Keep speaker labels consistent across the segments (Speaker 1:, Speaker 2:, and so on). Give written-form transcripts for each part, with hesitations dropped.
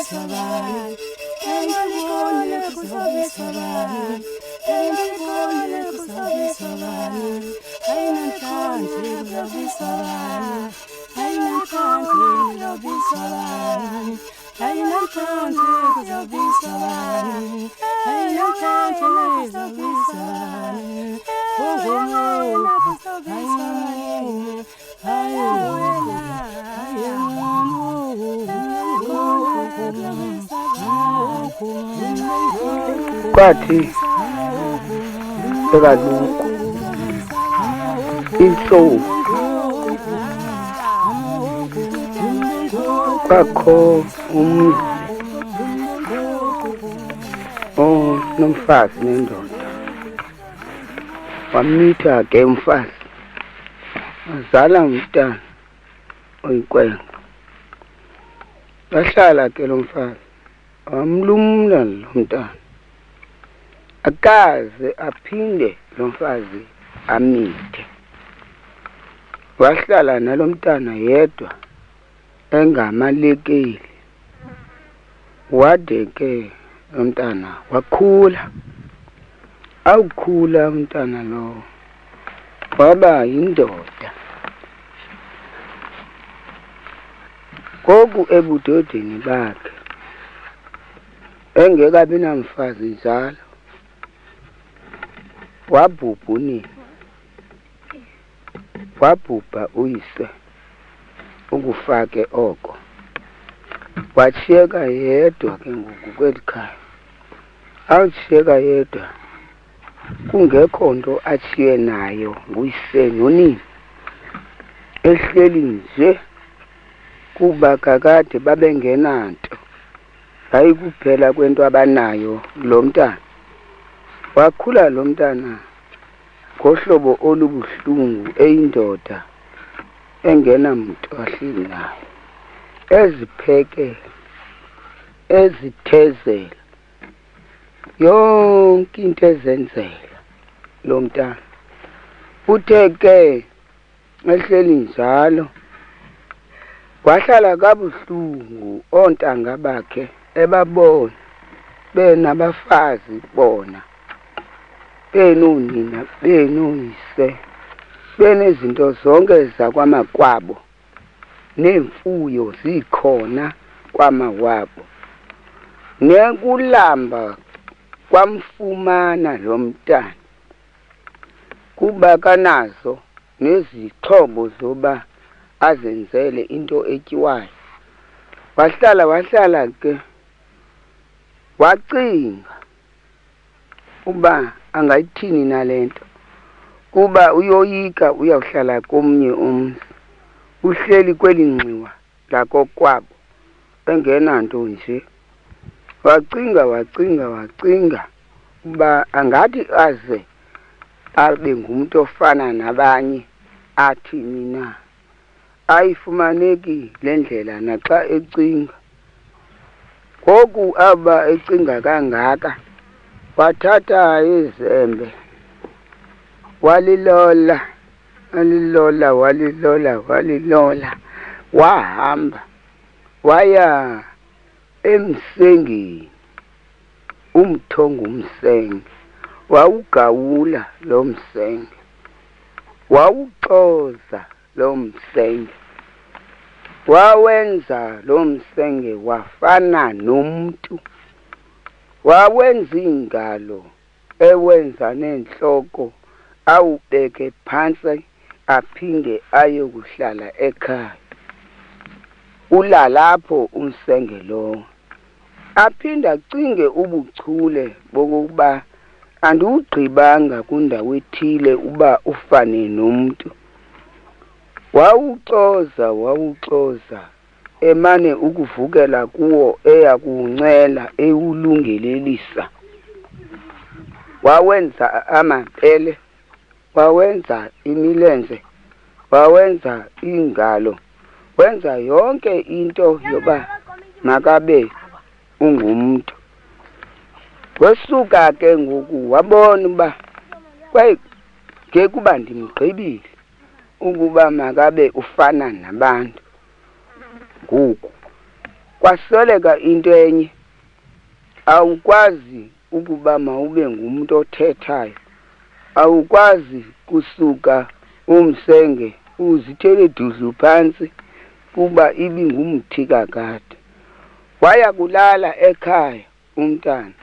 Speaker 1: sobani ayinambonile kuzobe sobani ayinambonile kuzobe sobani ayinamhlanje kuzobe sobani ayinamhlanje kuzobe sobani ayinamhlanje kuzobe sobani ayinamhlanje kuzobe sobani ungumela kuzobe
Speaker 2: kwathi ekaluku inhloko kwakho umzi nomfazi nendoda wamitha ke umfazi wazala umntana oyinkwenga wahlala ke lo mfazi wamlumla lo mntana akaze aphinde lo mfazi amithe wahlala nalo mntana yedwa engamalekeli wade ke lo mntana wakhula awukhula umntana lo waba yindoda koku ebudodeni bakhe engekabi namfazi njalo wabhubha uyise ukufake oko washiyeka yedwa ke ngoku kweli khaya awushiyeka yedwa kungekho nto atshiye nayo nguyise nonini ehleli nje kuba kakade babengenanto hayi kuphela kwento abanayo lo mntana wakhula lo mntana ngohlobo olubuhlungu eyindoda engenamuntu ahleli nayo ezipheke ezithezela yonke into ezenzela lo mntana uthe ke ehleli njalo wahlala kabuhlungu ontanga bakhe ebabona benabafazi bona benonina benoyise benezinto zonke zakwamakwabo nemfuyo zikhona kwamawabo nekulamba kwamfumana lo mntana kuba kanazo nezixhobo zoba azenzele into etyiwayo wahlala ke wacinga uba angayithini nalento kuba uyoyika uyawuhlala komnye umzi uhleli kweli nxiwa lakokwabo engenanto nje wacinga uba angathi aze abe ngumuntu ofana nabanye athini na ayifumaneki le ndlela naxa ecinga ngoku aba ecinga kangaka wathatha izembe walilola wahamba waya emsengeni umthongo umsenge wawugawula lo msenge wawuxoza lo msenge wawenza lo msenge wafana nomuntu wawenza ingalo ewenza nenhloko awubeke phansi aphinde ayokuhlala ekhaya ulalapho umsenge lo aphinda acinge ubuchule bokuba andiwugqibanga kundawo ethile uba ufane nomuntu wawuxoza emane ukuvukela kuwo eyakuncela ewulungelelisa wawenza amapele wawenza imilenze wawenza ingalo wenza yonke into yoba makabe ungumuntu wesuka ke ngoku wabona uba ngekuba ndimgqibile ukuba makabe ufana nabantu ngoku kwasweleka into enye. Awukwazi ukuba mawube ngumuntu othethayo, awukwazi kusuka umsenge uzithele duzu phansi kuba ibingumthi kakade. Waya kulala ekhaya umntana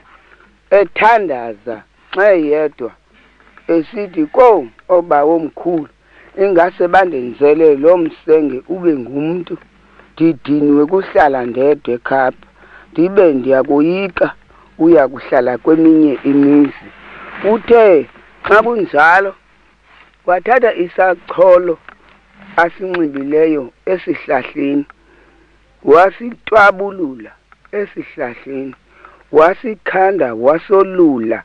Speaker 2: ethandaza xa yedwa esithi ko obawo omkhulu ingase bandenzele lo msenge ube ngumuntu. Ndidiniwe kuhlala ndedwa ekhapha, ndibe ndiyakoyika uya kuhlala kweminye imizi. Uthe xa kunjalo wathatha isacholo asinxibileyo esihlahleni, wasitwabulula esihlahleni, wasikhanda wasolula,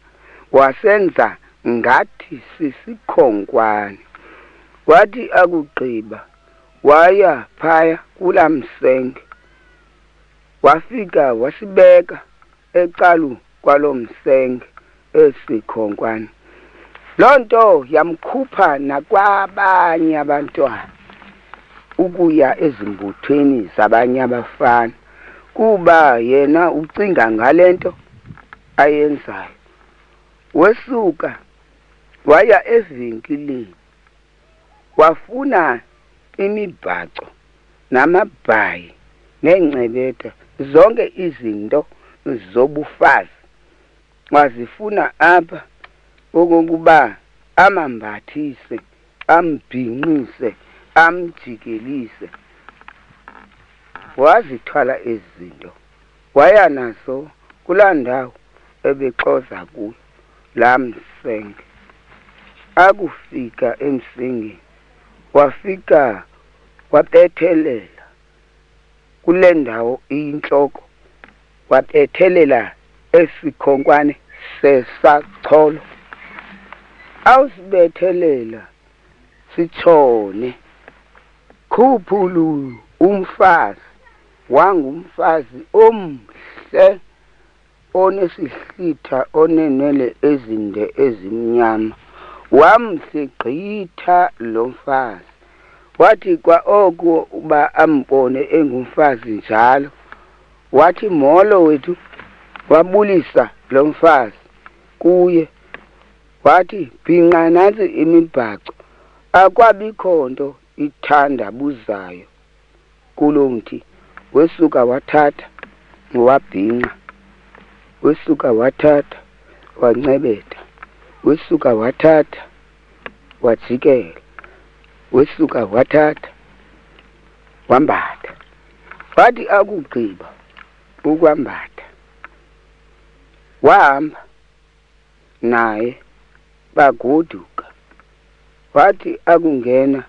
Speaker 2: wasenza ngathi sisikhonkwane. Wathi akugqiba waya phaya kula msenge, wafika wasibeka ecalu kwalo msenge esikhonkwane. Loo nto yamkhupha nakwabanye abantwana ukuya ezimbuthweni zabanye abafana, kuba yena ucinga ngale nto ayenzayo. Wesuka waya evenkileni wafuna imibhaco namabhayi neencebeta, zonke izinto zobufazi wazifuna apha okokuba amambathise, ambhinqise, amjikelise. Wazithwala ezi zinto waya nazo kulaa ndawo ebexoza kuyo laa msenge. Akufika emsengeni wafika wabethelela kule ndawo iyintloko, wabethelela esikhonkwane sesacholo. Awusibethelela sitshone, khuphulu umfazi, wangumfazi omhle onesihlitha onenwele ezinde ezimnyama. Wamhle gqitha lo mfazi. Wathi kwa oku uba ambone engumfazi njalo, wathi molo wethu, wabulisa lo mfazi kuye. Wathi bhinqa nansi imibhaco, akwabikho nto ithandabuzayo kulo mthi. Wesuka wathatha wabhinqa, wesuka wathatha wancebeta, wesuka wathatha wajikela, wesuka wathatha wambatha. Wathi akugqiba ukwambatha wahamba naye bagoduka. Wathi akungena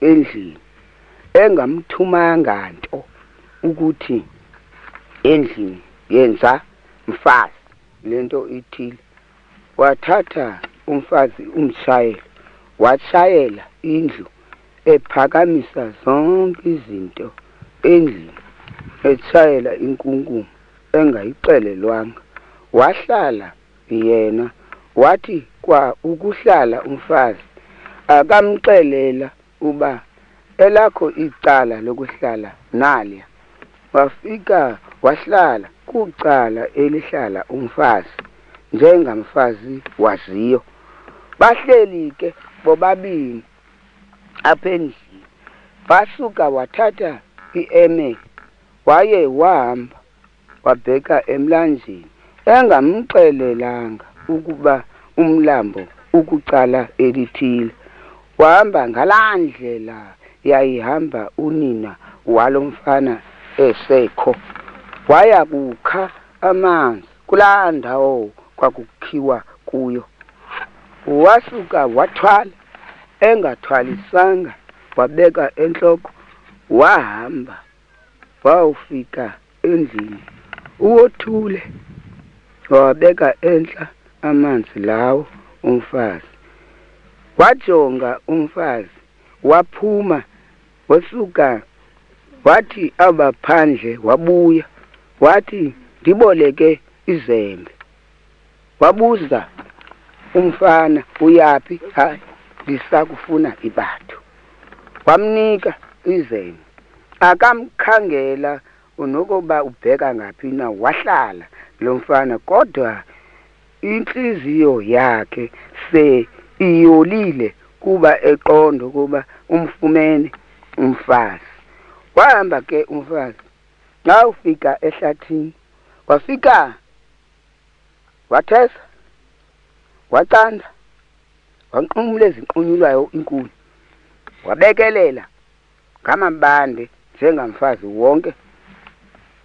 Speaker 2: endlini engamthumanga nto ukuthi endlini yenza mfazi lento ithile. Wathatha umfazi umshayela, washayela indlu, ephakamisa zonke izinto endlini, etshayela inkunkumo engayixelelwanga. Wahlala yena, wathi kwa ukuhlala umfazi akamxelela uba elakho icala lokuhlala nalya. Wafika wahlala kucala elihlala umfazi njengamfazi waziyo. Bahleli ke bobabini apha endlini. Wasuka wathatha ieme waye wahamba wabheka emlanjeni, engamxelelanga ukuba umlambo ukucala elithile. Wahamba ngalaa ndlela yayihamba unina walo mfana esekho. Waya kukha amanzi kulaa ndawo kwakukhiwa kuyo. Wasuka wathwala, engathwalisanga wabeka entloko, wahamba wawufika endlini. Uwothule wabeka entla amanzi lawo umfazi. Wajonga umfazi, waphuma, wasuka wathi abaphandle, wabuya wathi ndiboleke izembe. Wabuza umfana, uyaphi? Hayi, ndisakufuna ibathu. Wamnika izembe, akamkhangela unokuba ubheka ngaphi na wahlala lo mfana kodwa inhliziyo yakhe se iyolile kuba eqonda kuba umfumene umfazi. Wahamba ke umfazi xa ufika ehlathini wafika wathesa wacanda wanqumula ezinqunyulwayo inkuni wabekelela ngamabande njengamfazi wonke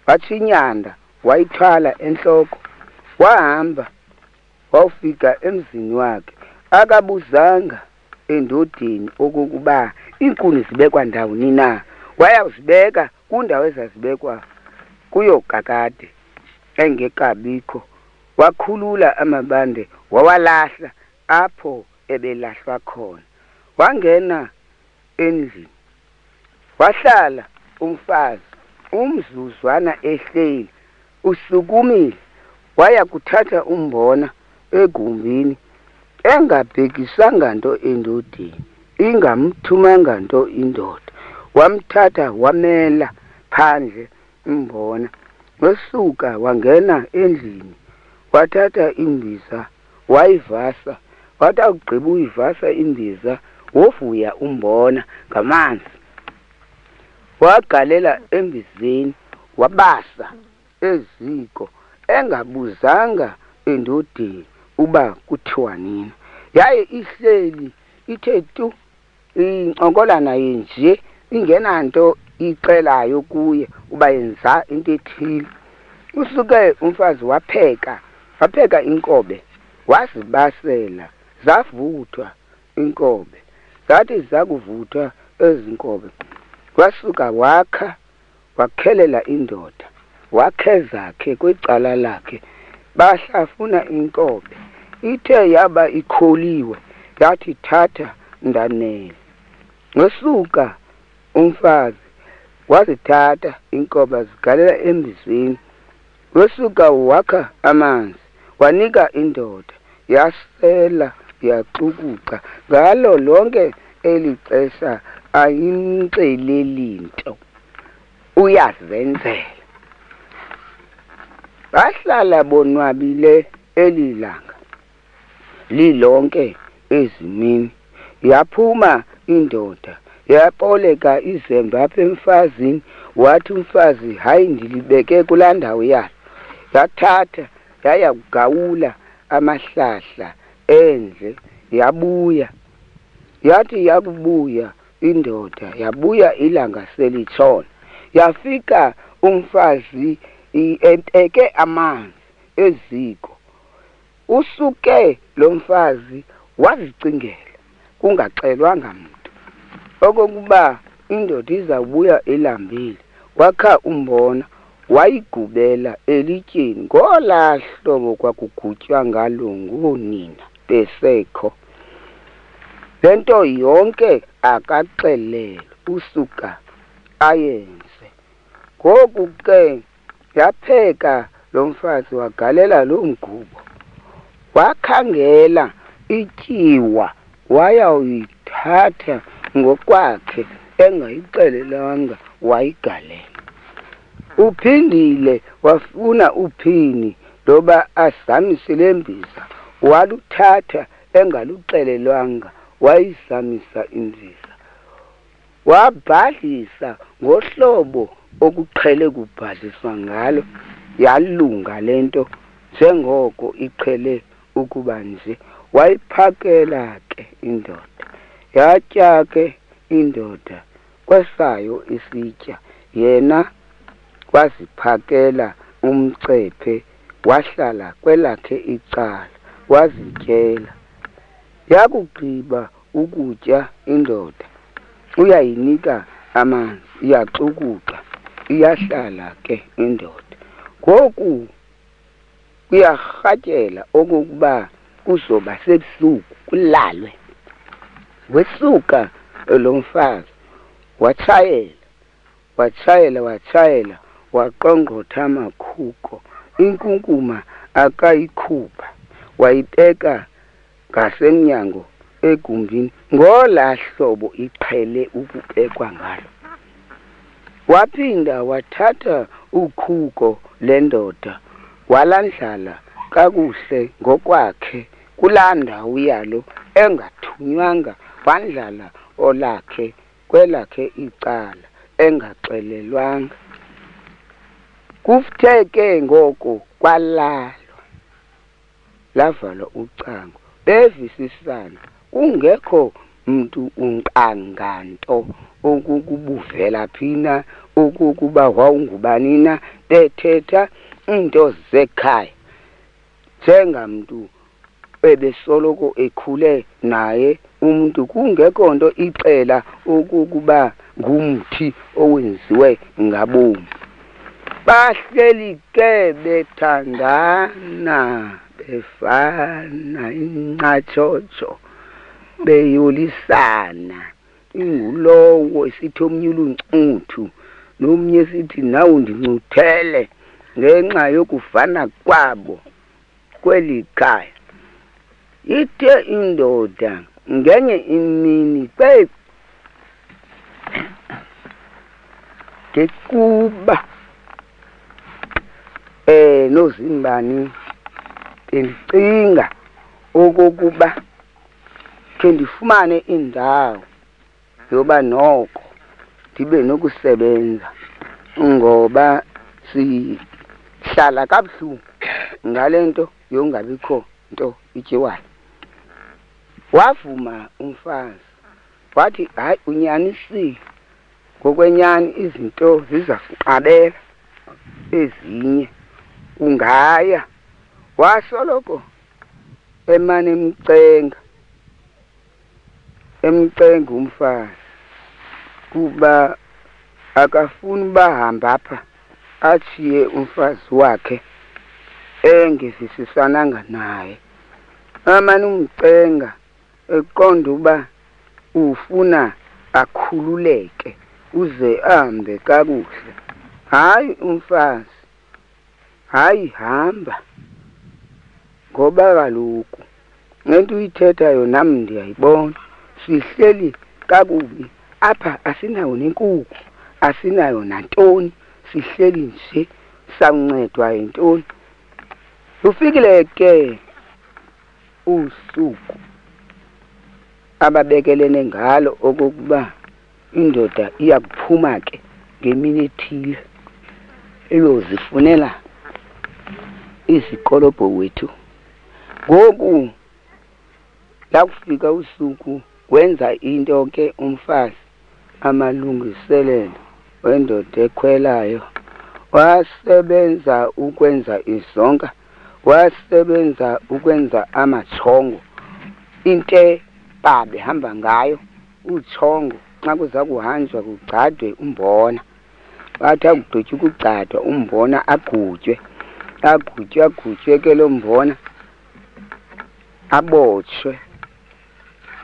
Speaker 2: wathinyanda wayithwala enhloko wahamba wawufika emzini wakhe akabuzanga endodeni okokuba inkuni zibekwa ndawoni na wayazibeka kundawo ezazibekwa kuyo kakade engekabikho wakhulula amabande wawalahla apho ebelahlwa khona wangena endlini wahlala umfazi umzuzwana ehleli usukumile waya kuthatha umbona egumbini engabhekisanga nto endodeni ingamthumanga nto indoda wamthatha wamela phandle umbona wesuka wangena endlini wathatha imbiza wayivasa wathi awugqiba uyivasa imbiza wovuya umbona ngamanzi wagalela embizeni wabasa eziko engabuzanga endodeni uba kuthiwa nini yaye ihleli ithe tu inqokolana nje ingenanto icelayo kuye uba yenza into ethile. Usuke umfazi wapheka inkobe wazibasela zavuthwa inkobe zathi zakuvuthwa ezinkobe wasuka wakhelela indoda wakheza ke kwicala lakhe bahlafuna inkobe ithe yaba ikholiwe yathi thatha ndanele ngosuka umfazi wazithatha inkobe zigalela embizeni wesuka wakha amanzi wanika indoda yasela yaxukuqa ngalo lonke elixesha ayimxeleli nto uyazenzela. Bahlala bonwabile elilanga lilonke ezimini yaphuma indoda yapoleka izembe apha emfazini wathi umfazi hayi ndilibeke kulaa ndawo yayo yathatha yaya kugawula amahlahla endle yabuya yathi yakubuya indoda yabuya ilanga selitshona yafika umfazi enteke amanzi eziko usuke lo mfazi wazicingela kungaxelwanga muntu okokuba indoda izawubuya elambile wakha umbona wayigubela elityeni ngolaa hlobo kwakugutywa ngalo ngoonina besekho le nto yonke akaxelele usuka ayenze ngoku ke yapheka lo mfazi wagalela lo mgubo wakhangela ityiwa wayawuyithatha ngokwakhe engayixelelanga wayigalela uphindile wafuna uphini loba azamise lembiza waluthatha engaluxelelwanga wayizamisa imbiza wabhadlisa ngohlobo okuqhele kubhadliswa ngalo yalunga lento njengoko iqhele ukuba nje wayiphakela ke indoda yatya ke indoda kwesayo isitya yena waziphakela umcephe wahlala kwelakhe icala wazityela yakugqiba ukutya indoda uyayinika amanzi iyaxukuqa iyahlala ke indoda ngoku uyarhatyela okokuba kuzoba sebusuku kulalwe wesuka lo mfazi watshayela waqongqotha amakhuko inkunkuma akayikhupha wayibeka ngasemnyango egumbini ngolaa hlobo iqhele ukubekwa ngalo waphinda wathatha ukhuko lendoda walandlala kakuhle ngokwakhe kulaa ndawo yalo engathunywanga, wandlala olakhe kwelakhe icala engaxelelwanga. Kuthe ke ngoko kwalalwa, lavalwa ucango bevisisana, kungekho mntu unqanganto okukubuvela phina, okukuba wawungubani na, bethetha into zekhaya njengamntu ebesoloko ekhule naye umuntu, kungekho nto ixela okukuba ngumthi owenziwe ngabomi. Bahleli ke bethandana, befana incatshotsho, beyolisana, ingulowo esithi omnye uluncuthu nomnye sithi nawu ndincuthele, ngenxa yokufana kwabo kweli khaya. Ithe indoda ngenye imini ngekuba nozimbani bendicinga okokuba khe ndifumane indawo yoba noko ndibe nokusebenza, ngoba sihlala kabuhlungu ngale nto yongabikho nto ityiwayo. Wavuma umfazi wathi, hayi, unyanisile, ngokwenyani izinto ziza kuqabela ezinye, ungaya. Wasoloko emane emcenga umfazi kuba akafuni bahamba apha atshiye umfazi wakhe engevisisananga naye. Amane umcenga eqonda uba ufuna akhululeke uze ahambe kakuhle. Hayi umfazi, hayi hamba, ngoba kaloku ngento uyithethayo nam ndiyayibona, sihleli kakubi apha, asinayo nenkukhu, asinayo nantoni, sihleli nje sawuncedwa yintoni. Lufikile ke usuku ababekelene ngalo okokuba indoda iya kuphuma ke ngemini ethile iyozifunela izikolobho wethu. Ngoku lakufika usuku wenza into ke umfazi, amalungiselelo wendoda ekhwelayo. Wasebenza ukwenza izonka, wasebenza ukwenza amachongo, inte babehamba ngayo uchongo xa kuza kuhanjwa kugcadwe umbona. Wathi akudutywa ukugcadwa umbona agutywe ke lo mbona, abotshwe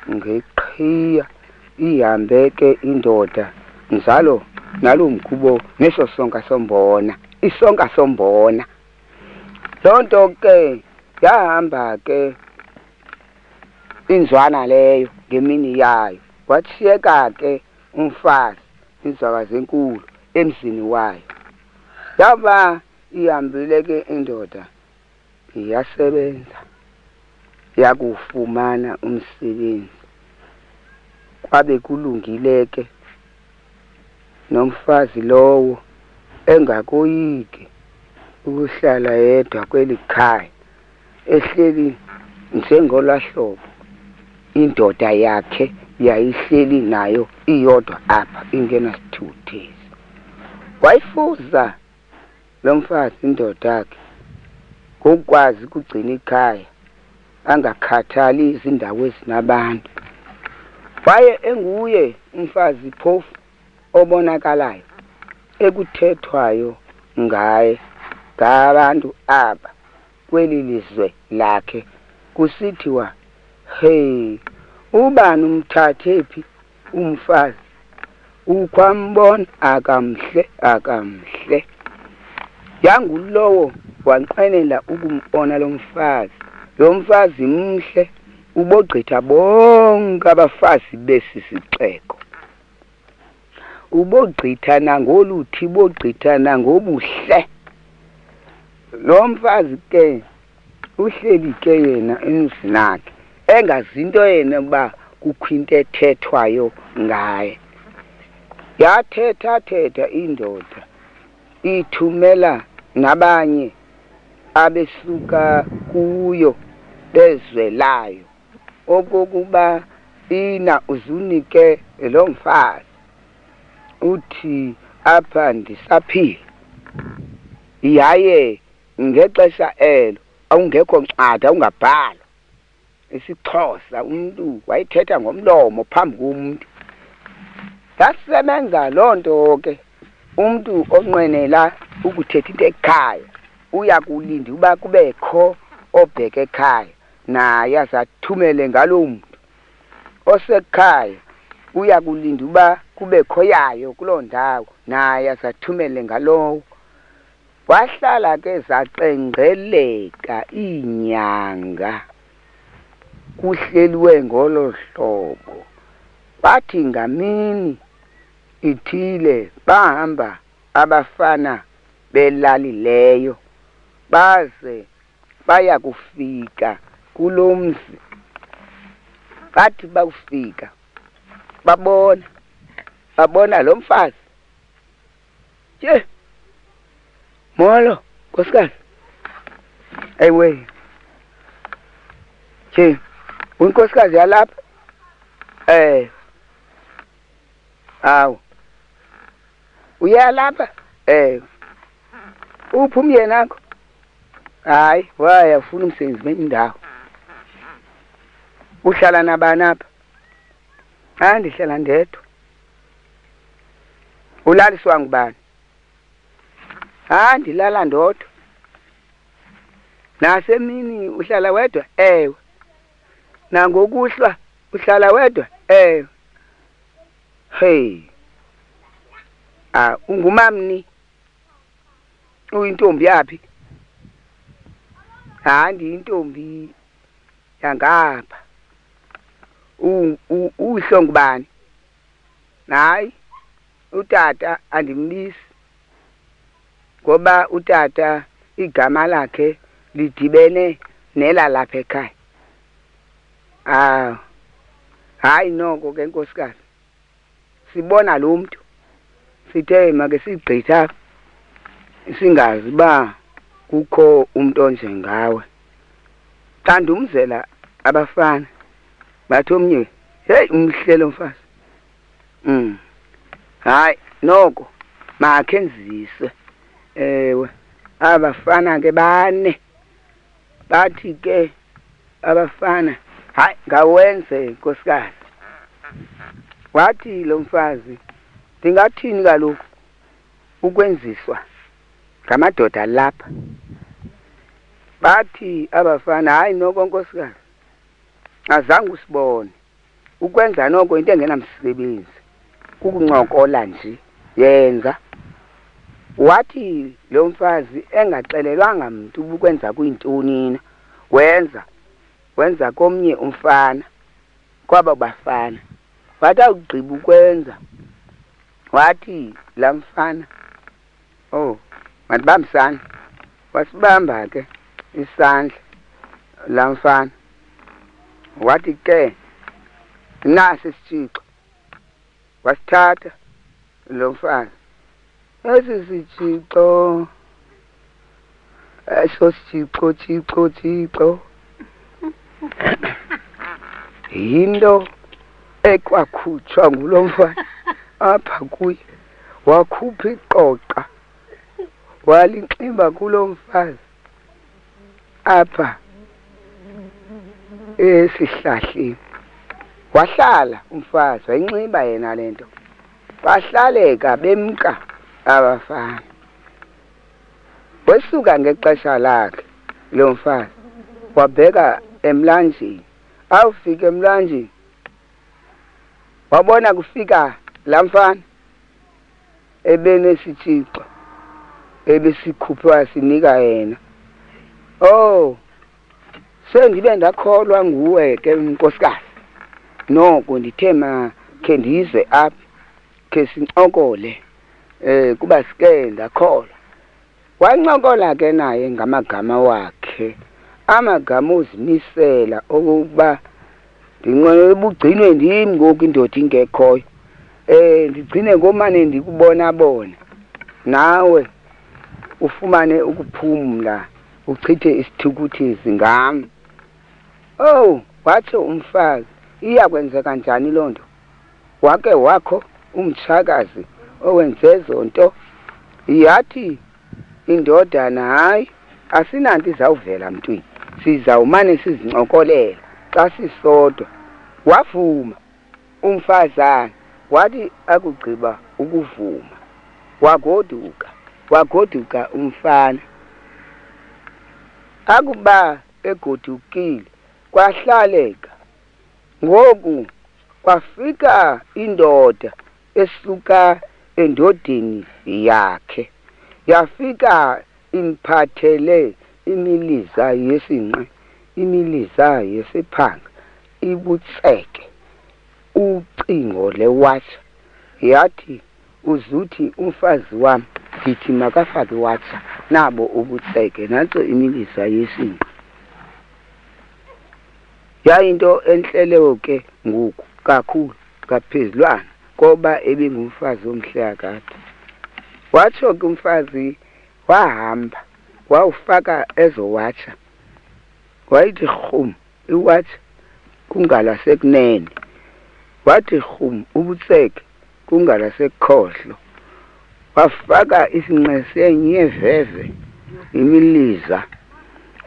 Speaker 2: ngeqhiya, ihambe ke indoda njalo nalo mgubo neso sonka sombona, isonka sombona. Loo nto ke yahamba ke inzwana leyo ngemini yayo, watshiyeka ke umfazi, inzwakazi enkulu, emzini wayo. Yaba ihambile ke indoda, yasebenza, yakufumana umsebenzi. Kwabe kulungile ke nomfazi lowo engakoyiki ukuhlala yedwa kweli khaya, ehleli njengolwaa hlobo indoda yakhe yayihleli nayo iyodwa apha ingenasithukuthezi. Wayifuza lo mfazi indoda yakhe ngokwazi ukugcina ikhaya, angakhathali izindawo ezinabantu. Waye enguye umfazi phofu obonakalayo ekuthethwayo ngaye ngabantu aba kweli lizwe lakhe, kusithiwa, hey, ubani umthathe phi umfazi, ukwambona akamhle. Yangulowo wanqwenela ukumbona lo mfazi mhle, ubogqitha bonke abafazi besi sixeko. ubogqithana ngoluthi bogqithana ngobuhle. Lo mfazi ke uhleli ke yena emzini wakhe engazinto yena uba kukho into ethethwayo ngaye. Yathetha indoda ithumela nabanye abesuka kuyo bezwelayo okokuba ina uzunike lo mfazi uthi apha ndisaphila. Yaye ngexesha elo awungekho ncwadi awungabhalwa isiXhosa, umuntu wayithetha ngomlomo phambi komuntu. Yasebenza loo nto ke. Umuntu onqwenela ukuthetha into ekhaya uya kulinda uba kubekho obheka ekhaya naye azathumele ngaloo muntu. Osekhaya uya kulinda uba kubekho yayo kuloo ndawo naye azathumele ngalowo. Wahlala ke zaqengqeleka iinyanga kuhleliwe ngolo hlobo. Bathi ngamini ithile bahamba abafana belalileyo baze baya kufika kulo mzi. Bathi bakufika babona lo mfazi. Ye molo nkosikazi. Ewe je unkosikazi yalapha? Awu uyalapha? Uphi umyeni wakho? Hayi waya ufuna umsebenzi kwenye indawo. Uhlala nabani apha? Ndihlala ndedwa. Ulaliswa ngubani? Ndilala ndodwa. Nasemini uhlala wedwa? Ewe. Nangokuhlwa uhlala wedwa? Ewe. Hey. Ungumamni? Uyintombi yaphi? Ndiyintombi yangapha. Uhlo ngubani? Hayi utata andimbisi ngoba utata igama lakhe lidibene nelalapha ekhaya. Hayi noko ke nkosikazi. Sibona lo muntu sithe make sigqitha singazi uba kukho umuntu onje ngawe. Kanti umzela abafana bathi omnye hey umhle lo mfazi. Hayi noko makhe nziswe. Ewe abafana ke bane bathi ke abafana hayi ngawenze nkosikazi. Wathi lo mfazi ndingathini kaloku ukwenziswa ngamadoda lapha. Bathi abafana hayi noko nkosikazi azange usibone ukwenza noko into engenamsebenzi kukuncokola nje yenza. Wathi lo mfazi engaxelelwanga muntu ukwenza kuyintoni wenza komnye umfana kwaba bafana. Wathi awugqiba ukwenza wathi la mfana mandibambisane. Wasibamba ke isandla la mfana. Wathi ke nasi isitshixo. Wasithatha lo mfana. Esi sitshixo eso sitshixo yinto ekwakhutshwa ngulo mfana apha kuye. Wakhupha iqoqa walinxiba kulo mfazi apha esihlahleni. Wahlala umfazi wayinxiba yena lento. Bahlaleka bemka abafana. Wesuka ngexesha lakhe lo mfazi wabheka emlanjeni. Awufika emlanjeni wabona kufika la mfana ebenesitshixo ebesikhupha sinika yena. Sendibe ndakholwa nguwe ke nkosikazi. Noko ndithe makhe ndizwe apha ke sincokole kuba sike ndakholwa. Wancokola ke naye ngamagama wakhe, amagama ozimisela okuba ndinqwenela ubugcinwe ndim ngoku indoda ingekhoyo. Ndigcine ngomane ndikubona bona nawe ufumane ukuphumla uchithe isithukuthezi ngam. Oh, watsho umfazi, iyakwenzeka njani loo nto? Wake wakho umtshakazi owenze zonto? Yathi indodana, hayi, asinanto izawuvela mntwini, sizawumane sizincokolela xa sisodwa. Wavuma umfazana, wathi akugqiba ukuvuma wagoduka umfana. Akuba egodukile kwahlaleka. Ngoku kwafika indoda esuka endodeni yakhe, yafika imphathele imiliza yesinqe, imiliza yesiphanga, ibutseke, ucingo lewatsha. Yathi uzuthi umfazi wami ndithi makafake iwatsha, nabo ubutseke, nantso imiliza yesinqe. Yayinto enhleleyo ke ngoku kakhulu ngaphezulwana koba ebengumfazi omhle akade. Watsho ke umfazi, wahamba wawufaka ezo watsha, wayithi rhum iwatsha kungalasekunene, wathi rhum ubutseke kungalasekhohlo. Wafaka isinqe senye veve imiliza.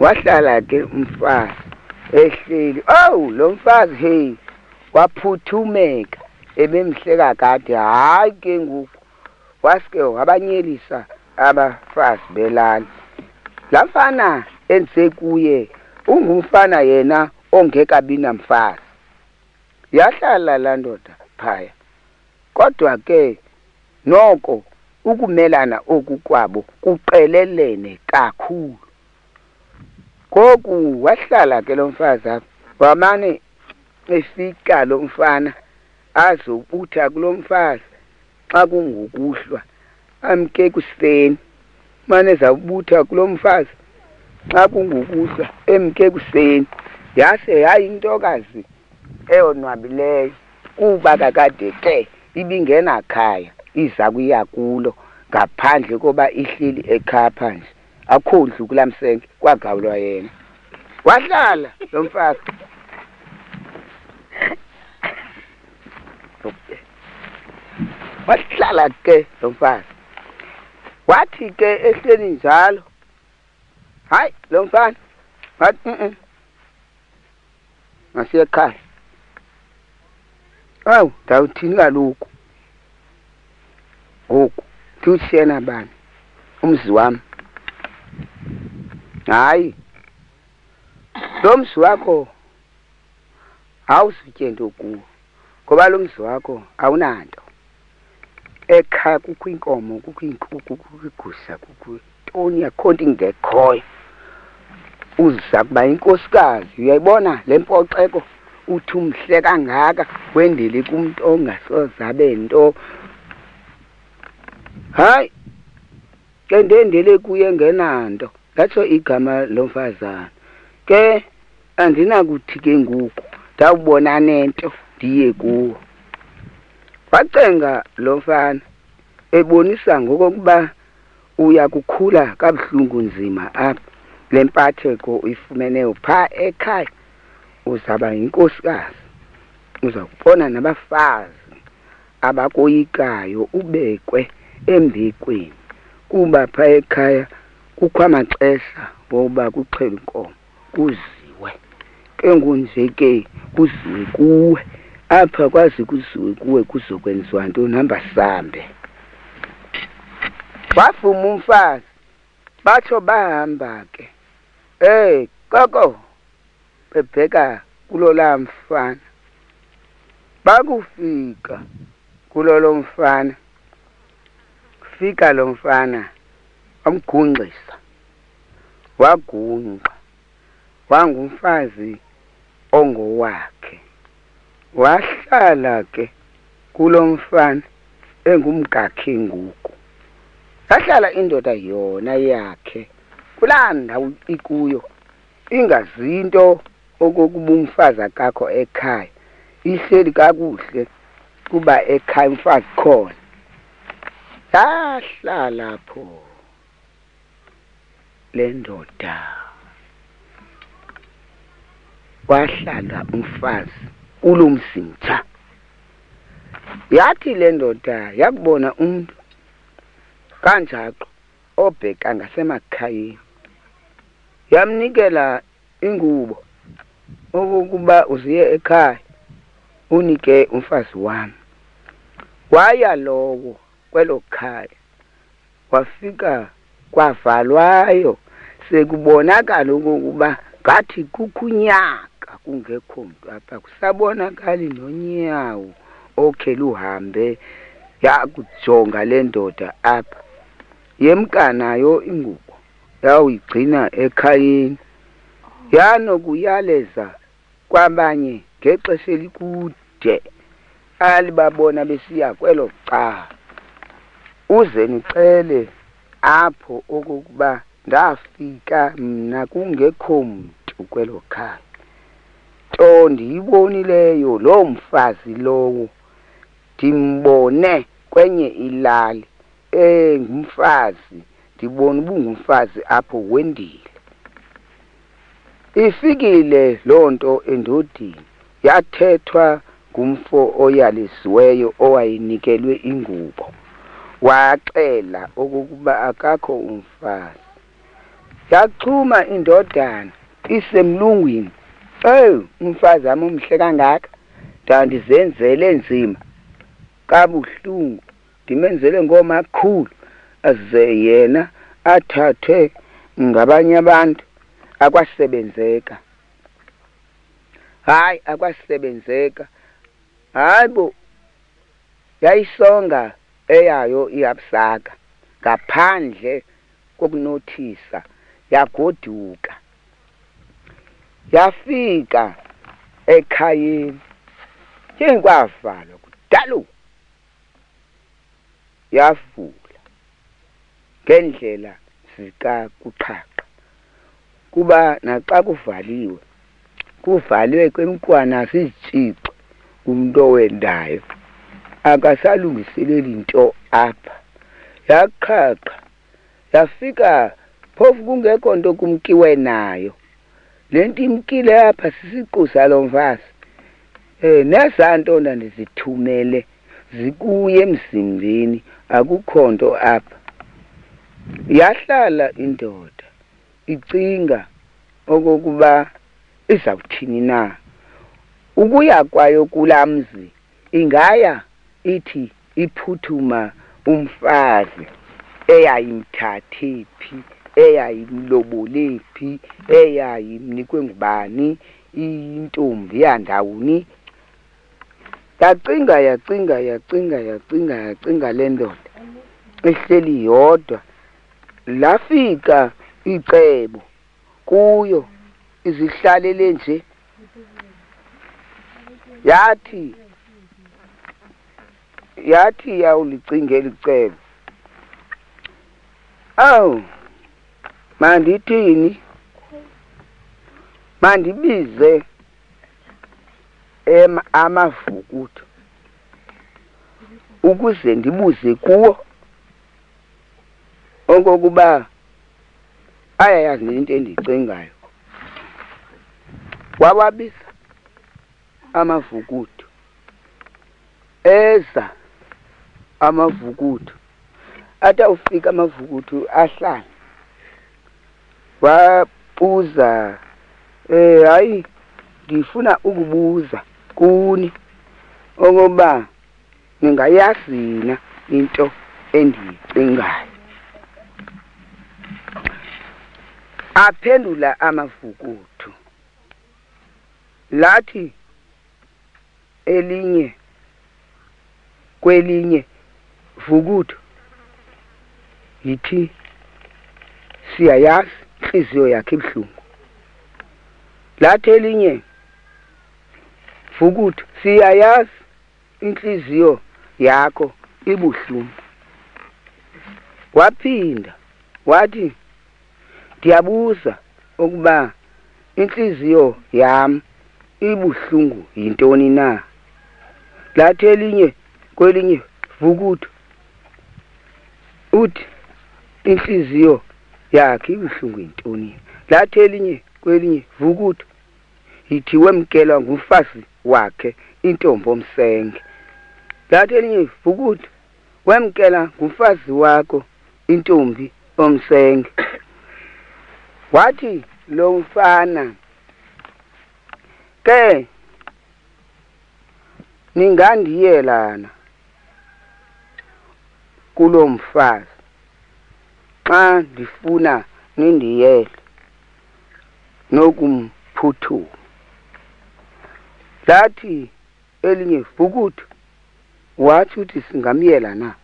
Speaker 2: Wahlala ke umfazi ehleli. Oh, lo mfazi hey, waphuthumeka, ebemhleka kade. Hayi ke ngoku wasike wabanyelisa abafazi belala. La mfana enze kuye ungumfana yena ongekabi namfazi. Yahlala la ndoda phaya, kodwa ke noko ukumelana oku kwabo kuqelelene kakhulu. Ngoku wahlala ke lo mfazi apha, wamane efika lo mfana azobutha kulo mfazi xa kungokuhlwa, amke kuseni. Mane ezawubutha kulo mfazi xa kungokuhlwa, emke kuseni. Yase yayintokazi eyonwabileyo kuba kakade ke ibingenakhaya, iza kuya kulo ngaphandle koba ihleli ekhaya phandle, akho ndlu kulaa msenke, kwagawulwa yena. Wahlala lo mfazi. Wahlala ke lo mfazi. Wathi ke ehleli njalo, hayi lo mfana, wathi masiye ekhaya. Awu, ndawuthini kaloku ngoku ndiwushiyena bani umzi wami? Hayi, lo mzi wakho awusityendo kuwo, ngoba lo mzi wakho awunanto. Ekhaya kukho inkomo, kukho iinkukhu, kukho igusha, kukho ntoni, akho nto ingekhoyo. Uza kuba inkosikazi, uyayibona le mpoxeko uthi umhle kangaka, wendele kumntu ongasoze abe nto. Hayi, ke ndendele kuye ngenanto, latsho igama lomfazana. Ke andinakuthi ke ngoku ndawubona nento ndiye kuwo. Wacenga lo mfana ebonisa ngokokuba uya kukhula kabuhlungu nzima apha, le mpatheko uyifumeneyo phaa ekhaya. Uzaba yinkosikazi, uza kubona nabafazi abakoyikayo, ubekwe embekweni, kuba phaa ekhaya kukho amaxesha woba kuxhelwe inkomo kuziwe. Ke ngunje ke kuziwe kuwe apha, kwazi kuziwe kuwe kuzokwenziwa ntoni? Hamba sambe. Wavuma umfazi, batsho bahamba ke. Koko bebheka kulo laa mfana. Bakufika kulo lo mfana, fika lo mfana wamgungxisa, wagungqa, wangumfazi ongowakhe. Wahlala ke kulo mfana engumgakhe nguku. Yahlala indoda yona yakhe kulaa ndawo ikuyo, ingazinto okokuba umfazi akakho ekhaya, ihleli kakuhle kuba ekhaya umfazi khona. Yahlala pho le ndoda, wahlala umfazi kulo mzintsha. Yathi le ndoda yakubona umuntu kanjalo obheka ngasemakhayeni, yamnikela ingubo okokuba uziye ekhaya unike umfazi wami. Waya lowo kwelo khaya, wafika kwavalwayo, sekubonakala okokuba ngathi kukhunyaka kungekho mntu apha, kusabonakali nonyawo okhe luhambe yakujonga le ndoda apha. Yemka nayo ingubo yawuyigcina ekhayeni, yanokuyaleza kwabanye ngexesha elikude alibabona besiya kwelo cala. Uze nicele apho okokuba ndafika mna kungekho mntu kwelo khaya. Nto ndiyibonileyo loo mfazi lowo, ndimbone kwenye ilali engumfazi, ndibona ubungumfazi apho wendile. Ifikile loo nto endodeni, yathethwa ngumfo oyalisiweyo owayinikelwe ingubo, waxela okokuba akakho umfazi. Yachuma indodana isemlungwini, umfazi wami umhle kangaka, ndandizenzele nzima kabuhlungu, ndimenzele ngomakhulu, aze yena athathwe ngabanye abantu. Akwasebenzeka, hayi akwasebenzeka. Hayibo, yayisonga eyayo ihabsaka ngaphandle kokunothisa, yagoduka yafika ekhayeni, kwavalwa kudalo, yavula ngendlela zikakuqhaqa, kuba naxa kuvaliwe, kuvaliwe kwemkwana zizitshixo, umuntu owendayo akasalungiseleli nto apha. Yaqhaqa yafika phofu kungekho nto kumkiwe nayo. Le nto imkile apha sisiqu salo mfazi, nezaa nto ndandizithumele zikuye emzimbeni, akukho nto apha. Yahlala indoda icinga okokuba izawuthini na. Ukuya kwayo kulaa mzi ingaya ithi iphuthuma umfazi, eyayimthathe phi, eyayimlobole phi, eyayimnikwe ngubani, intombi yandawuni. Yacinga le ndoda ehleli yodwa. Lafika icebo kuyo, izihlalele nje. Yathi yawulicingela icebo, mandithini, mandibize amavukuthu ukuze ndibuze kuwo okokuba ayayazi into endicingayo. Wawabiza amavukuthu, eza amavukuthu, atawufika amavukuthu ahlala. Wabuza, hayi ndifuna ukubuza kuni okokuba ningayazi na into endiyicingayo. Aphendula amavukuthu, lathi elinye kwelinye vukuthu, yithi siyayazi inhliziyo yakhe ibuhlungu. Lathi elinye vukuthu, siyayazi inhliziyo yakho ibuhlungu. Waphinda wathi ndiyabuza ukuba inhliziyo yami ibuhlungu yintoni na? Lathi elinye kwelinye vukuthu uthi inhliziyo yakhe ibuhlungu yintoni? Lathi elinye kwelinye vukuthu ithi wemkelwa ngumfazi wakhe intombi omsenge. Lathi elinye vukuthu wemkela ngumfazi wakho intombi omsenge. Wathi lo mfana ke ningandiyelana kulo mfazi xa ndifuna nindiyele nokumphuthuma. Lathi elinye vukuthu wathi uthi singamyela na?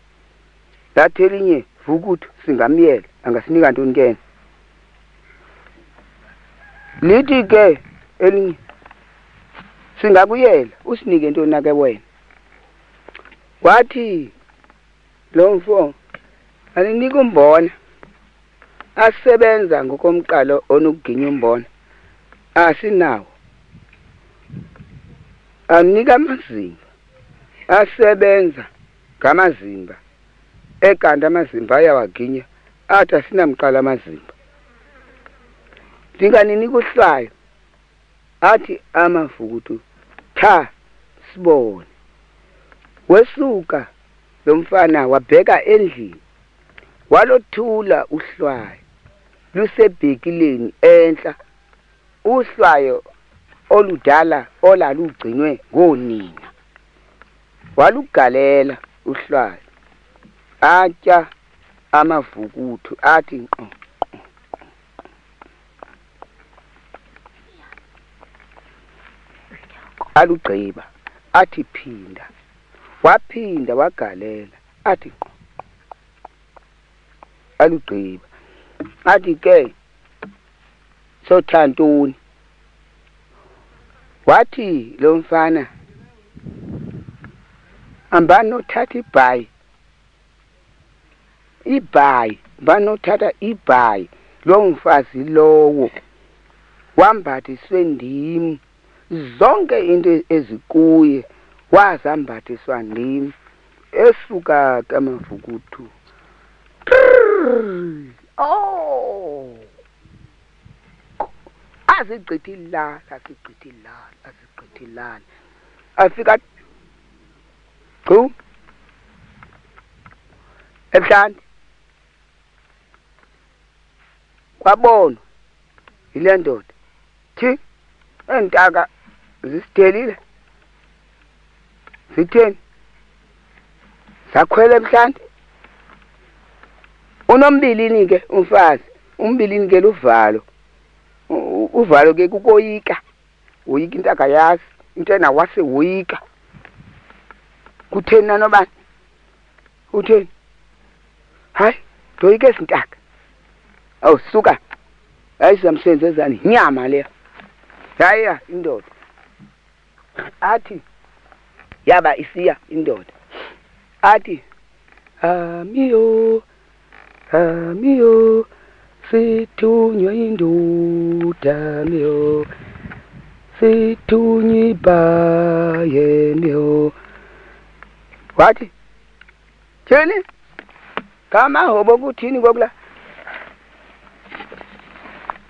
Speaker 2: Lathi elinye vukuthu singamyela angasinika ntoni ke? Lithi ke elinye singakuyela usinike ntoni na ke wena? Wathi lo mfo alinika umbona asebenza ngokomqalo onokuginya umbona asinawo. Anika amazimba asebenza ngamazimba ekanti amazimba ayawaginya athi asinamqala amazimba. Ndinganinika uhlayo athi amavukuthu tha sibone. Wesuka lo mfana wabheka endlini walothula uhlwayo lusebhekileni enhla, uhlwayo oludala olalugcinwe ngonina. Walugalela uhlwayo atya amavukuthu athi nkqo. Alugqiba athi phinda. Waphinda wagalela athi nkqo. Alugqiba athi ke sothantoni. Wathi lo mfana ambanothatha ibhayi banothatha ibhayi lo mfazi lowo wambathiswe ndim zonke into ezikuye wazambathiswa ndim esuka kamavukuthu. Oh, azigqithilala afika chu ebuhlanti kwabona yile ndoda thi entaka zisidelile zitheni zakhwela ebuhlanti. Unombilini ke umfazi, umbilini ke luvalo. Uvalo ke kukoyika, woyika into akayazi, into enawase woyika. Kutheni nanobani? Utheni? Hayi, ndoyika ezintaka. Awu suka. Hayi sizamsenzezani inyama leya. Haya indoda. Athi yaba isiya indoda. Athi amiyo sithunywe indoda miyo sithunywe ibaye miyo. Wathi thini kama hobo kuthini kokula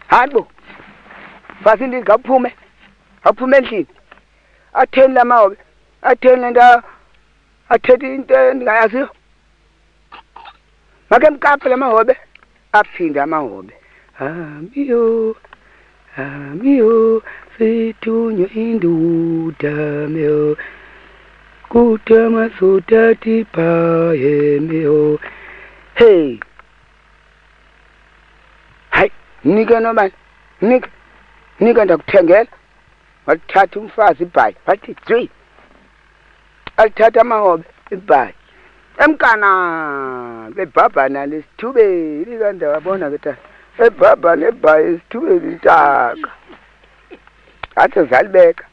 Speaker 2: habo fasindi ngaphume endlini atheni lamahobe atheni lento athethi into endingayaziyo make mkaphe lamahobe aphinda amahobe amiyo sithunywe indoda miyo kutama sotati paye miyo. Hey, hayi nika nobani nika ndakuthengela. Wathatha umfazi ibhayi wathi dwi, alithatha amahobe ibhayi emkana bebhabhana lesithubeni kanti wabona ke tata ebhabhana ebhayi esithubeni intaka athi zalibeka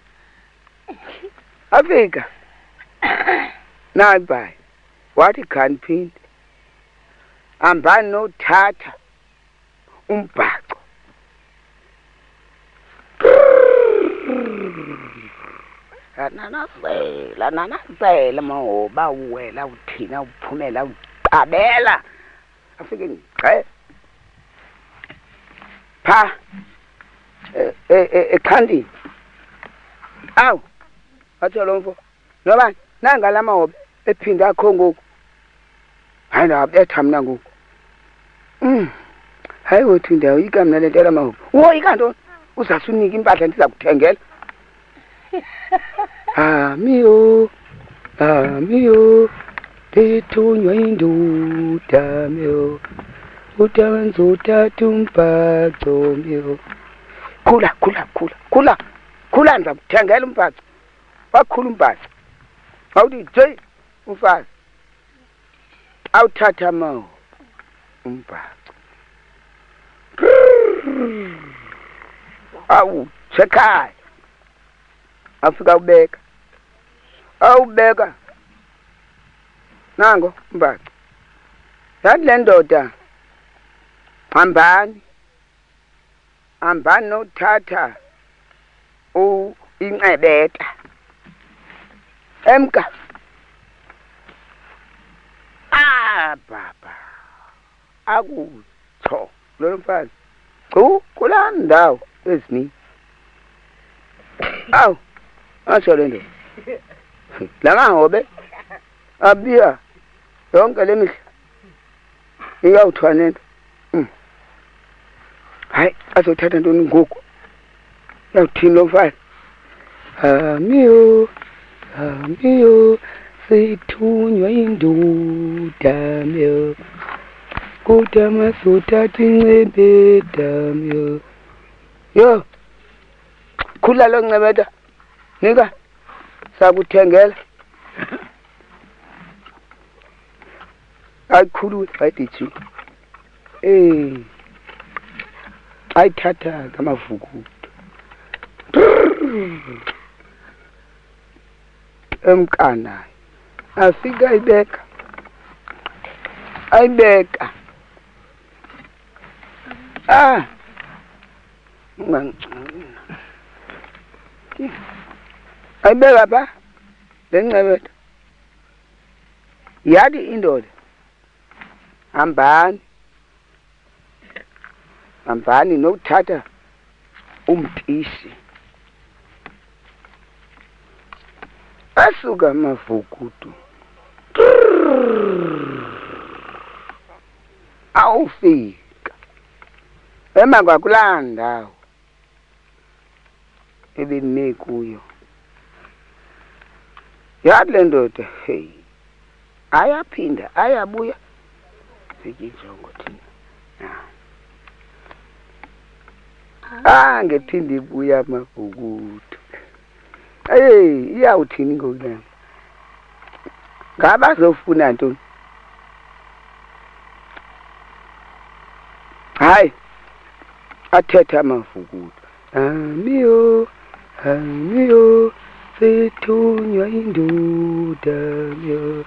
Speaker 2: afika nayibhayi wathi kaniphinde hambani nothatha umbhaco nanasela mahoba uwela uthina uphumela uqabela afike ngqe pha ekhandini awu athi lo mfo noba nanga lamahobe ephinda akho ngoku hayi la betha mina ngoku hayi wothi ndawo ikamna lento lamahobe wo ikantoni uzasunika impahla ndiza kuthengela amiyo bethunywa indoda miyo utawenza uthatha umbhaco miyo khula ndiza kuthengela umbhaco wakhula umbhaco awuthi nje umfazi awuthatha mawo umbhaco awu sekhaya afika awubeka nango umbhaco yathi le ndoda hambani nothatha incebeta emka baba akutho lo mfazi kulaa ndawo eziningi awu asho le nto la mahobe abiya yonke le mihla iyawuthwa nento hayi azothatha ntoni ngoku yawuthini lo mfazi amiyo sithunywa indoda miyo kodwa masothatha incebeta miyo yo khula lo ncebeta nika sakuthengela ayikhulu ayiditshi ayithatha ngamavukudo emkanayo afika ayibeka ayibeka pha le ncebeta yathi indoda hambani nokuthatha umtisi asuka amavukudu awufika ema kwakulaa ndawo ebeme kuyo yathi le ndoda hey ayaphinda ayabuya sikinjongo thina ngephinde ibuya amavukudu iyawuthini ngokulana ngabazofuna ntoni hayi athetha amavukudu amiyo sethunywa indoda miyo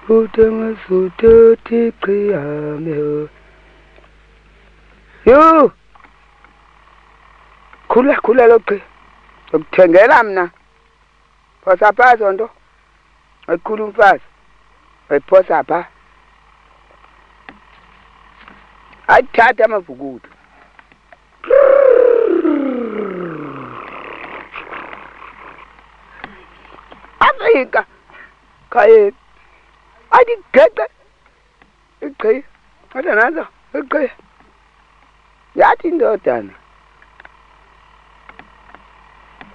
Speaker 2: kodwa masothatha iqhiya miyo yo khula lo qhiya ukuthengela mna phosa pha zonto ayikhulu umfazi ayiphosa pha ayithatha amavukudu afika khayeni athi geqe iqhiya kodwa nazo iqhiya yathi indodana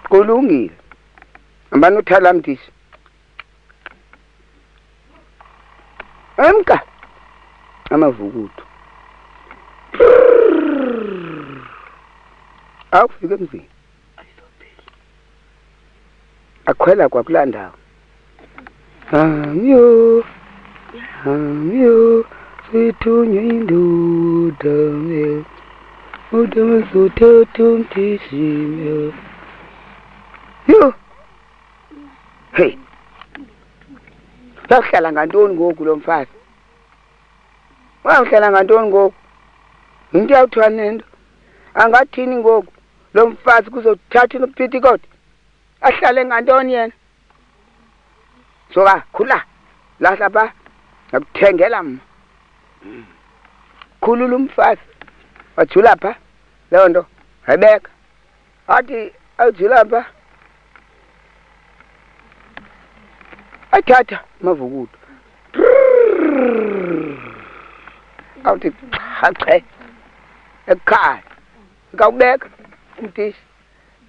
Speaker 2: kulungile hambani uthala mdisi emka amavukudu awufika emzini akhwela kwakulaa ndawo amiyo sethunywa indoda miyo kodwa masothatha umtisi miyo yo hey Uyahlala ngantoni ngoku lo mfazi? Uyahlala ngantoni ngoku? Into yawuthwa nento. Angathini ngoku? Lo mfazi kuzothatha uPhithikothi. Ahlale ngantoni yena? Soka khula. Lahla ba. Ngakuthengela mma. Khulula umfazi. Wajula pha. Leyo nto. Hayibeka. Athi ajula pha. Athatha mavukudo. Awuthi chache. Ekhaya. Ngawubeka umthishi.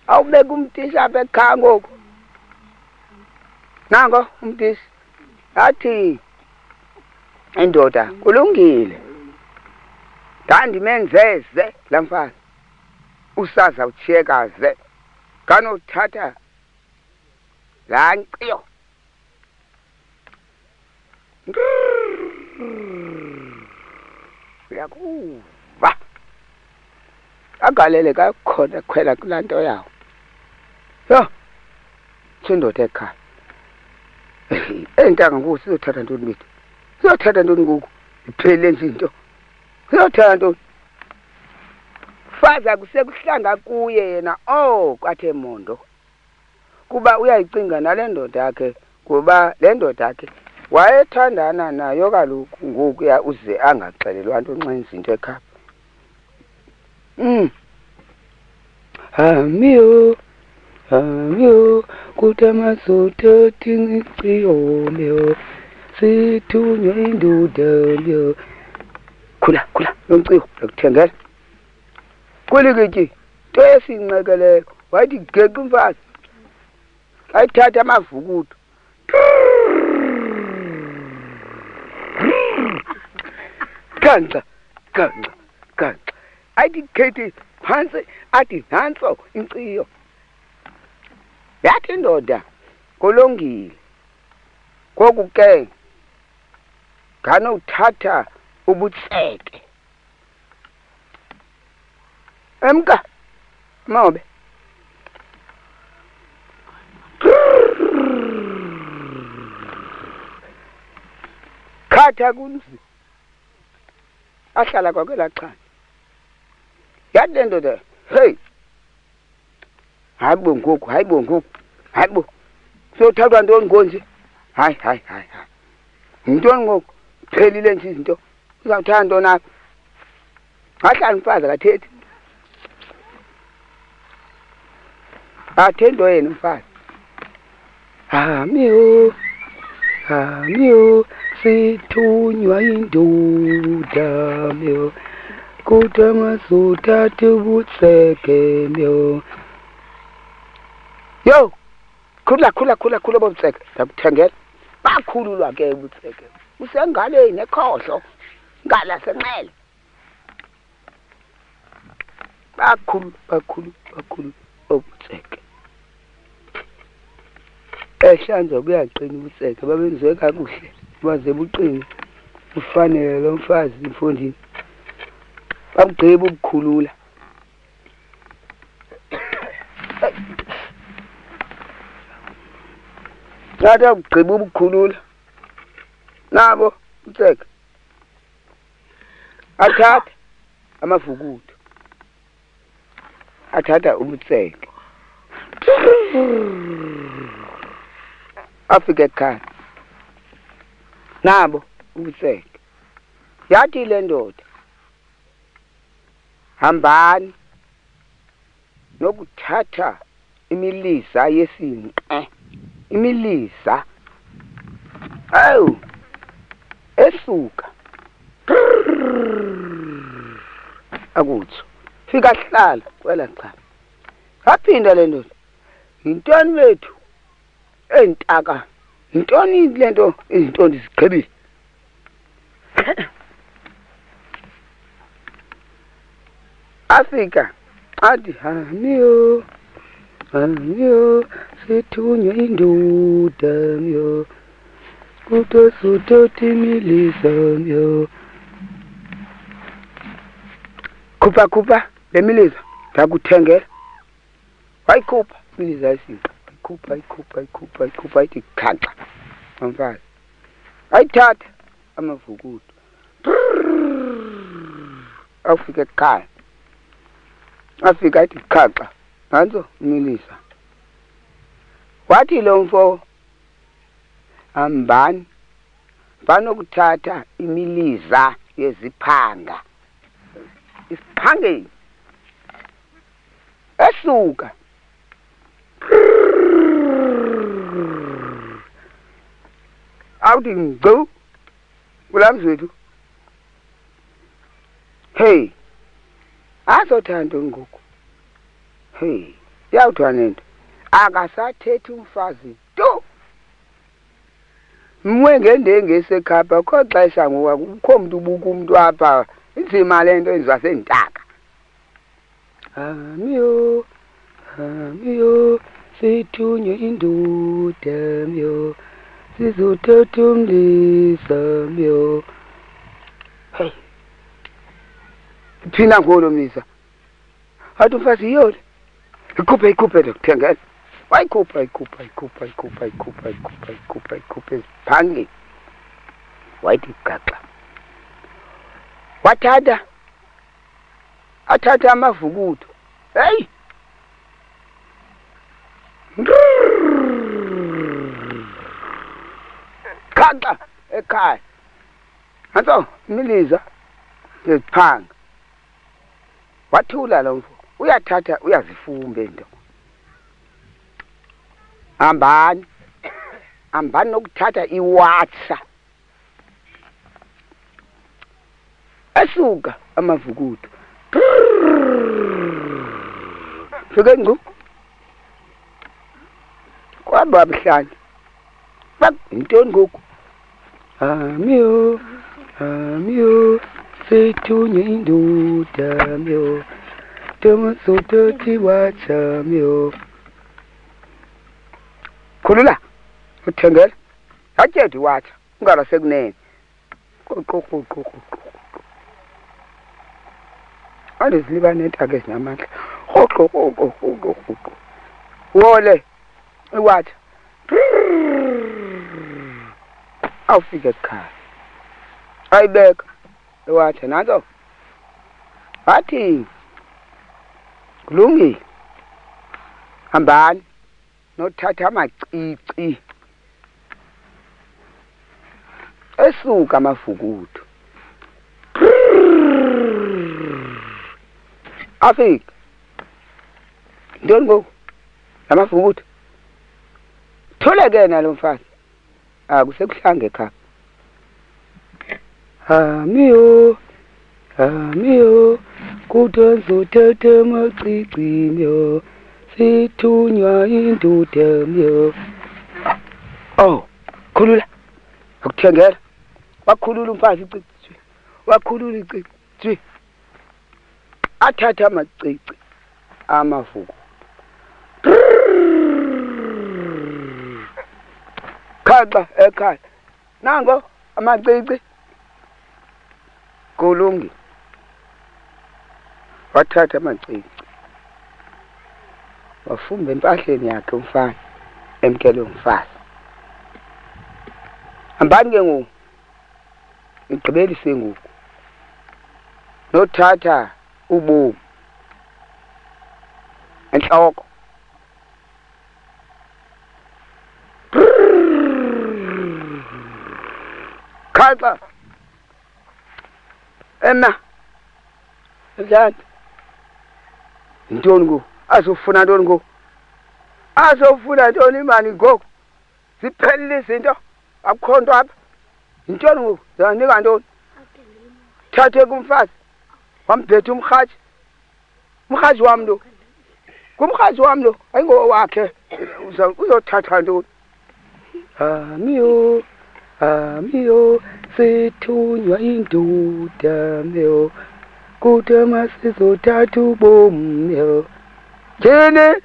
Speaker 2: Awubeka umthishi apha ekhaya ngoku. Nango umthishi. Athi indoda kulungile. Ndandimenzeze la mfazi. Usaza utshiyekaze. Kanothatha laa nkciyo. Uyakuva. Agalele kakhona khwela kulaa nto yawo. Yo, sindoda ekhaya. Entanga ngoku sizothatha ntoni bethu? Sizothatha ntoni ngoku? Iphele nje into. Sizothatha ntoni? Faza kusekuhlanga kuye yena kwathe mondo. Kuba uyayicinga nale ndoda yakhe kuba le ndoda yakhe wayethandana nayo kaloku ngoku uze angaxelelwa nto nxa izinto ekhaya. Hamiyo kutamasoto tingiqiyo myo sithunywa indoda myo. Khula nomciyo lokuthengela. Kulikiki to esinqekeleyo wathi geqa umfazi. Ayithatha amavukudo. Ganxa. Ayithi khethi phansi athi nanso inkciyo. Yathi indoda kulungile. Ngoku ke nganothatha ubutseke. Emka mabe. Khatha kunzi. Ahlala kwakwela xhala. Yathi le ndoda, hey. Hayibo ngoku. Sothathwa ntoni ngonje? Hayi. Yintoni ngoku? Phelile nje izinto. Uzawuthanda ntoni apha? Ahlala umfazi akathethi. Athendo yena umfazi. Hamiyo sithunywa indoda myo kutamasoto ubutseke myo. Yo, khula bobutseke. Ndakuthengela. Bakhululwa ke ubutseke. Usengaleni ekhohlo. Ngala senxele. Bakhulu obutseke. Ehlanza kuyaqina ubutseke babenziwe kakuhle. Baze buqine. Ufanele lo mfazi emfondini. Bamgqiba ukukhulula. Ngathi ugqiba ukukhulula. Nabo ubutseke. Athatha amavukudo. Athatha ubutseke. Afike ekhaya. Nabo ubutseke. Yathi le ndoda hambani nokuthatha imiliza yesinqe. Imiliza. Awu. Esuka. Akutho. Fika hlala kwela cha. Aphinda le ndoda. Yintoni wethu? Entaka. Yintoni lento izinto ndiziqhebile? Afrika athi hamiyo sithunywa indoda myo kutosuto timiliza myo. Khupha lemiliza ndakuthengela. Wayikhupha imiliza yesinqa. Ikhupha ithi khaxa. Mfana ayithatha amavukudu afike ekhaya afika athi khaxa nanzo umilisa wathi lo mfo hambani banokuthatha imiliza yeziphanga isiphangeni esuka awuthi ngcu kulamzwethu hey azothanda ngoku hey yawuthwa nento akasathethi umfazi tu mwe ngendengesekhapha kho xesha ngoku kukho umuntu ubuka umuntu apha inzima lento enziwa sentaka amiyo sithunywe indoda myo sizothatha umlisa myo hey phina ngolo mlisa athi umfazi yole ikhuphe ndokuthengela wayikhupha phangeni wayithi gaxa athatha amavukudu hey gaxa ekhaya anto miliza ngeziphanga wathula lo mfo uyathatha uyazifumba into hambani nokuthatha iwatsa esuka amavukudu fike ngcu kwaba mhlanje intoni ngoku amiyo sethunywe indoda myo tomazothathi watsa myo khulula uthengela atyedi watha ungalasekunene andiziliba nentaka ezinamandla wole iwatha awufike ekhaya ayibeka iwatha nanto athi kulungile hambani nothatha amacici esuka amavukudu afika ntoni ngoku lamavukudu tholeke nalo mfazi akusekuhlanga ekhaya amiyo kuthiwa ngizothatha amacici myo sithunywa indoda myo khulula akuthengela wakhulula umfazi icici wakhulula icici athatha amacici amavuku khaxa ekhaya nango amacici kulungi wathatha amacici wafumba empahleni yakhe umfana emkele umfazi hambani ke ngoku igqibelise ngoku nothatha ubomi enhloko khaxa ema njani ntoni ngoku azofuna ntoni ngoku azofuna ntoni imali ngoku ziphelile izinto akukho nto apha yintoni ngoku zanika ntoni thathe kumfazi wambethe umrhaji wam lo kumrhaji wam lo ayingowakhe uzothatha ntoni amiyo sethunywa indoda myo kuthiwa masizothatha ubomi myo thini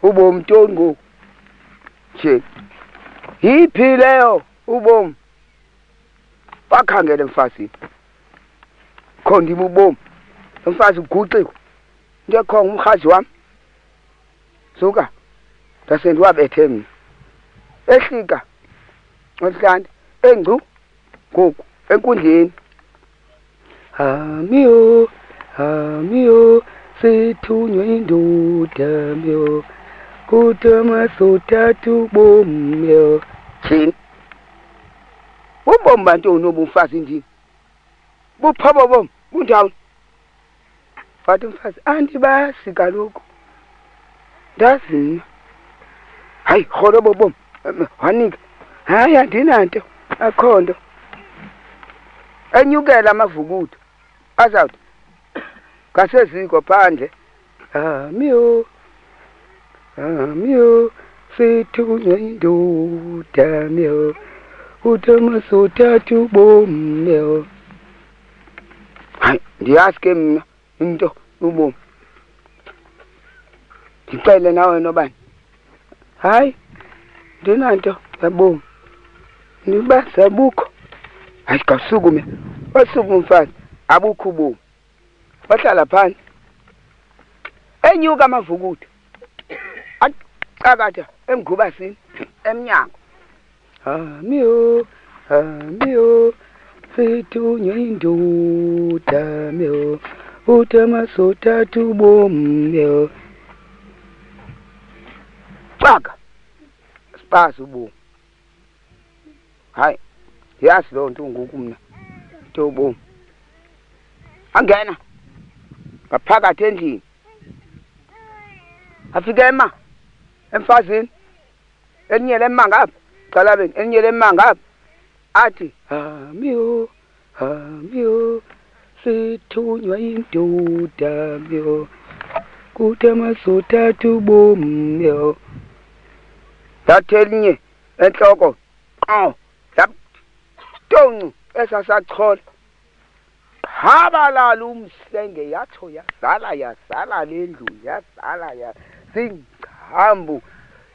Speaker 2: ubomi ntoni ngoku nje yiphi leyo ubomi wakhangele mfazini kho ndim ubomi umfazi uguqiwe into ekho ngumrhaji wam suka ndasendiwabethe mina ehlika ohlande engcu ngoku enkundleni. Hamiyo, hamiyo, sithunywe indoda myo, kuthi amasothathu bomyo. Thini? Ubomi bantoni obumfazi ndini? Buphaba bomi, bunjani? Wathi umfazi, andibazi kaloku. Ndazi. Hayi, kholo bomi, wanika. Hayi andinanto, akho nto. Enyukela amavukudo. Azawuthi ngaseziko phandle. Hamiyo, hamiyo, sithunywe indoda myo, kuthi amasothathu bomyo. Hayi, ndiyazi ke mna into ubomi. Ndicele nawe nobani. Hayi, ndinanto yabomi. Nibazi abukho. Hayi kasukume. Wasuku mfazi, abukho ubomi. Wahlala phansi. Enyuka amavukudo. Acakatha emgubasini emnyango. Hamiyo, hamiyo, sithunywe indoda myo, kuthi amasothathu bomyo. Caka sipazi ubomi. Hayi, yazi loo nto ngoku mna nto ubomi. Angena ngaphakathi endlini, afike emfazini elinyele emangapha calabeni, elinyele emangapha athi, hamiyo, hamiyo, sithunywe indoda myo, kuthi amasothathu bomyo. Yathi elinye enhloko toncu esasachola. Habalala umsenge yatsho yazala lendlu, yazala zinghambu.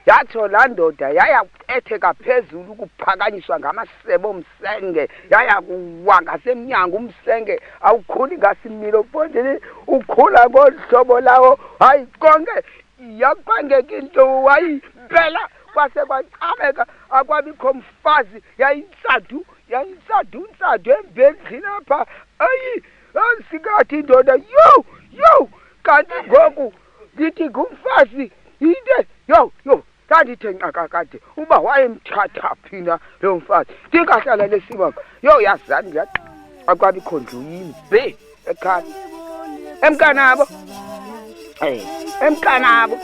Speaker 2: Yatsho laa ndoda yaya etheka phezulu ukuphakanyiswa ngamasebe omsenge, yaya kuwa ngasemnyango umsenge awukhuli ngasimilo pondele ukhula ngohlobo lawo. Hayi konke yaqangeka into wayiphela kwase kwacameka akwabikho mfazi. Yayintsadu embendlini apha. Ayi asikathi indoda yo kanti ngoku ndithi ngumfazi yinte yo kandithe nkakakade uba wayemthatha phina lo mfazi ndingahlala lesimo yo yazani yathi akwabikho ndlu yimbe ekhaya emkanabo emkanabo.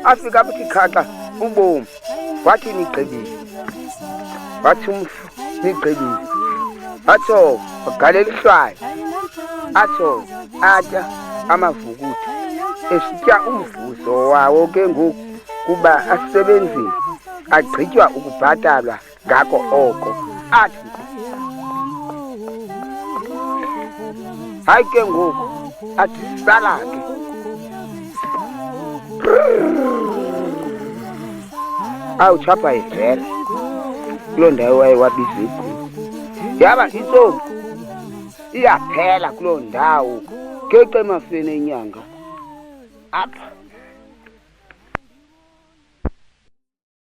Speaker 2: Afika abuthi khaka ubomi wathi nigqibile, wathi nigqibile, atho wagalela ihlwayo, atho atya amavukudo esitya umvuzo wawo ke ngoku kuba asebenzile agqitywa ukubhatalwa ngako oko. Athi hayi ke ngoku athi sala ke awuchapha ivela kuloo ndawo wayewabiza igqubu. Yaba intsomi iyaphela kuloo ndawo ngeqemafeni enyanga apha